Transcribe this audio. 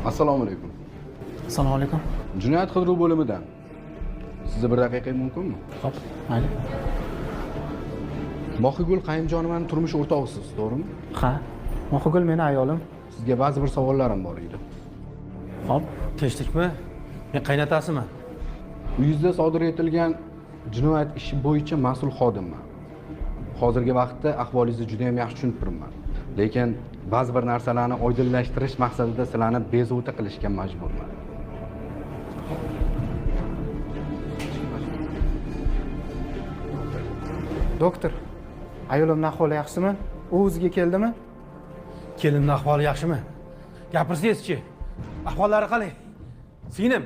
Assalomu alaykum. Assalomu alaykum. Jinoyat qidiruv bo'limidan. Sizga bir daqiqa mumkinmi? Xo'p, mayli. Mohigul Qayimjonovaning turmush o'rtog'isiz, to'g'rimi? Ha, Mohigul meni ayolim. Sizga ba'zi bir savollarim bor edi. Xo'p, Tinchlikmi? Men qaynotasiman. Uyingizda sodir etilgan jinoyat ishi bo'yicha mas'ul xodimman. Hozirgi vaqtda ahvolingizni juda ham yaxshi tushunib turibman. Lekin ba'zi bir narsalarni oydinlashtirish maqsadida sizlarni bezovta qilishga majburman. doktor, ayolimning ahvoli yaxshimi? U o'ziga keldimi? Kelinning ahvoli yaxshimi? Gapirsangiz-chi. Ahvollari qalay? Singlim,